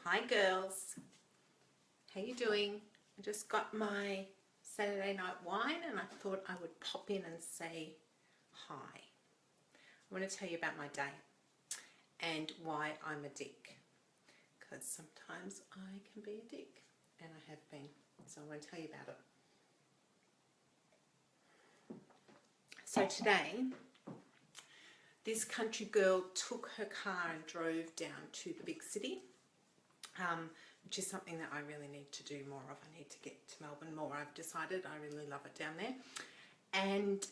Hi girls, how you doing? I just got my Saturday night wine and I thought I would pop in and say hi. I want to tell you about my day and why I'm a dick, because sometimes I can be a dick and I have been, so I want to tell you about it. So today this country girl took her car and drove down to the big city, which is something that I really need to do more of. I need to get to Melbourne more. I've decided I really love it down there. And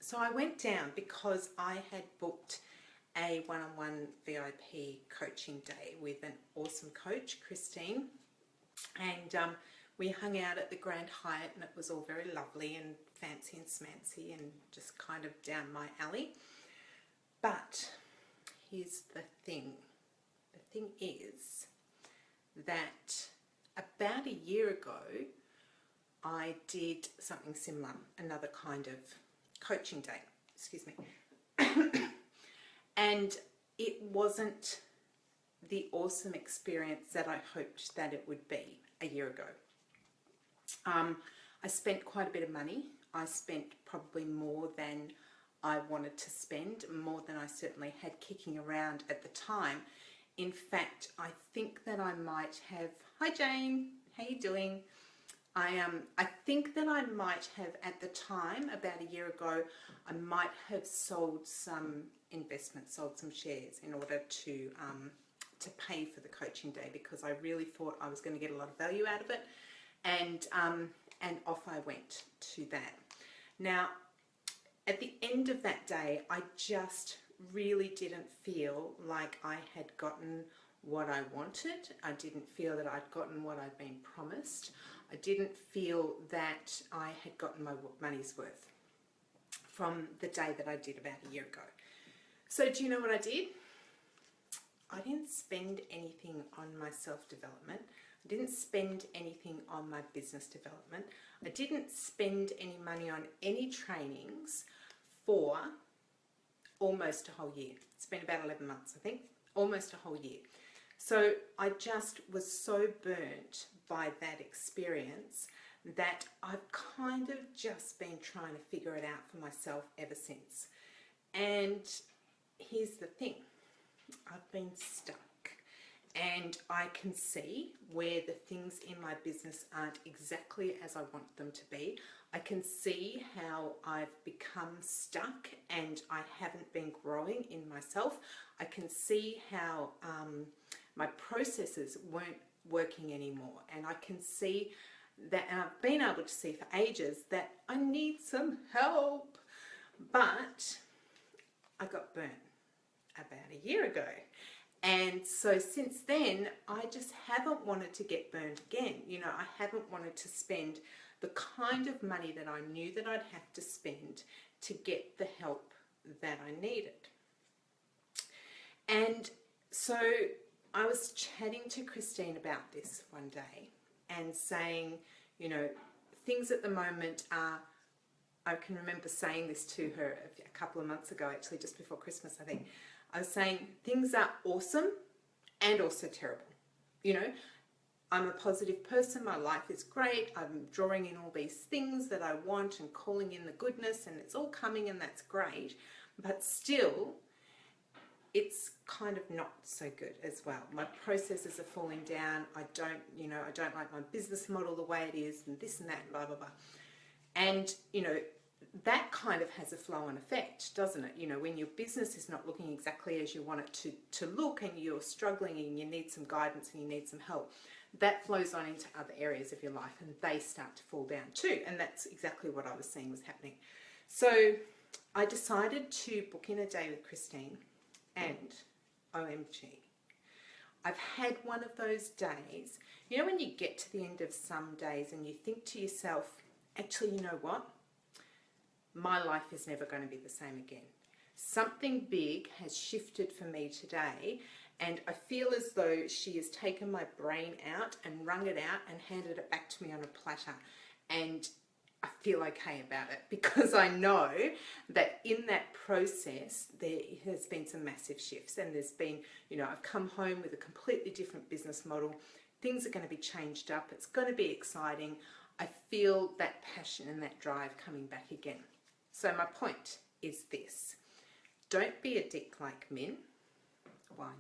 so I went down because I had booked a one-on-one VIP coaching day with an awesome coach, Christine. And we hung out at the Grand Hyatt and it was all very lovely and fancy and smancy and just kind of down my alley. But here's the thing. The thing is that about a year ago, I did something similar, another kind of coaching day, excuse me. And it wasn't the awesome experience that I hoped that it would be a year ago. I spent quite a bit of money. I spent probably more than I wanted to spend, more than I certainly had kicking around at the time. In fact, I think that I might have, hi Jane, how you doing? I think that I might have at the time, about a year ago, I might have sold some investments, sold some shares in order to pay for the coaching day, because I really thought I was going to get a lot of value out of it, and off I went to that. Now, at the end of that day, I just really didn't feel like I had gotten what I wanted. I didn't feel that I'd gotten what I'd been promised. I didn't feel that I had gotten my money's worth from the day that I did about a year ago. So do you know what I did? I didn't spend anything on my self-development. I didn't spend anything on my business development. I didn't spend any money on any trainings for almost a whole year. It's been about 11 months, I think, almost a whole year. So I just was so burnt by that experience that I've kind of just been trying to figure it out for myself ever since. And here's the thing, I've been stuck. And I can see where the things in my business aren't exactly as I want them to be. I can see how I've become stuck and I haven't been growing in myself. I can see how my processes weren't working anymore. And I can see that, and I've been able to see for ages, that I need some help. But I got burnt about a year ago. And so since then, I just haven't wanted to get burned again. You know, I haven't wanted to spend the kind of money that I knew that I'd have to spend to get the help that I needed. And so I was chatting to Christine about this one day and saying, you know, things at the moment are, I can remember saying this to her a couple of months ago, actually just before Christmas, I think. I was saying things are awesome and also terrible. You know, I'm a positive person, my life is great, I'm drawing in all these things that I want and calling in the goodness, and it's all coming and that's great, but still it's kind of not so good as well. My processes are falling down, I don't like my business model the way it is, and this and that, and blah, blah, blah. And, you know, that kind of has a flow-on effect, doesn't it? You know, when your business is not looking exactly as you want it to look, and you're struggling and you need some guidance and you need some help, that flows on into other areas of your life and they start to fall down too. And that's exactly what I was seeing was happening. So I decided to book in a day with Christine, and OMG, I've had one of those days, you know, when you get to the end of some days and you think to yourself, actually, you know what? My life is never going to be the same again. Something big has shifted for me today, and I feel as though she has taken my brain out and wrung it out and handed it back to me on a platter. And I feel okay about it, because I know that in that process there has been some massive shifts, and there's been, you know, I've come home with a completely different business model. Things are going to be changed up. It's going to be exciting. I feel that passion and that drive coming back again. So my point is this: don't be a dick like Min. Why?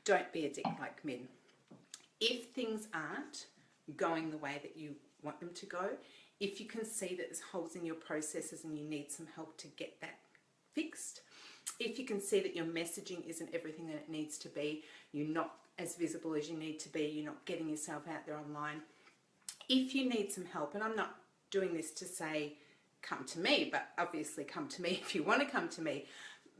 Don't be a dick like Min. If things aren't going the way that you want them to go, if you can see that there's holes in your processes and you need some help to get that fixed, if you can see that your messaging isn't everything that it needs to be, you're not as visible as you need to be, you're not getting yourself out there online, if you need some help, and I'm not doing this to say come to me, but obviously come to me if you want to come to me,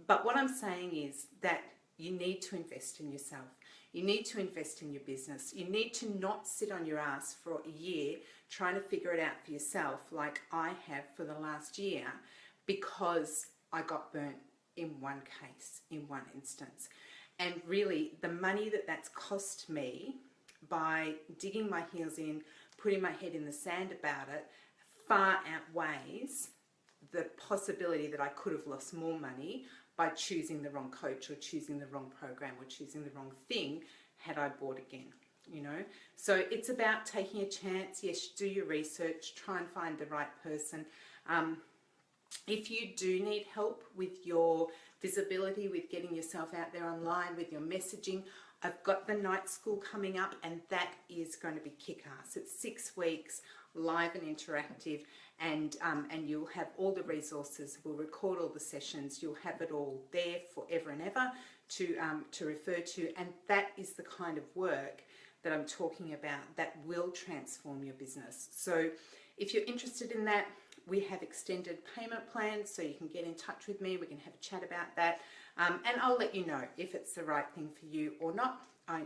but what I'm saying is that you need to invest in yourself. You need to invest in your business. You need to not sit on your ass for a year trying to figure it out for yourself like I have for the last year, because I got burnt in one case, in one instance. And really, the money that that's cost me by digging my heels in, putting my head in the sand about it, far outweighs the possibility that I could have lost more money by choosing the wrong coach or choosing the wrong program or choosing the wrong thing had I bought again, you know. So it's about taking a chance. Yes, do your research, try and find the right person. If you do need help with your visibility, with getting yourself out there online, with your messaging, I've got the night school coming up, and that is going to be kick-ass. It's 6 weeks, live and interactive, and you'll have all the resources. We'll record all the sessions. You'll have it all there forever and ever to refer to, and that is the kind of work that I'm talking about that will transform your business. So if you're interested in that, we have extended payment plans, so you can get in touch with me. We can have a chat about that, and I'll let you know if it's the right thing for you or not. I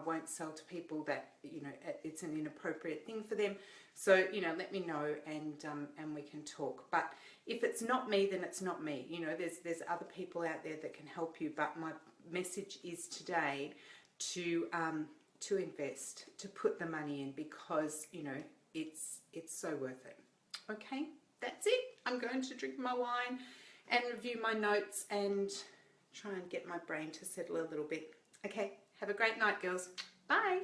won't sell to people that, it's an inappropriate thing for them. So, let me know, and we can talk. But if it's not me, then it's not me. There's other people out there that can help you. But my message is today to invest, to put the money in, because it's so worth it. Okay, that's it. I'm going to drink my wine and review my notes and try and get my brain to settle a little bit. Okay, have a great night, girls. Bye.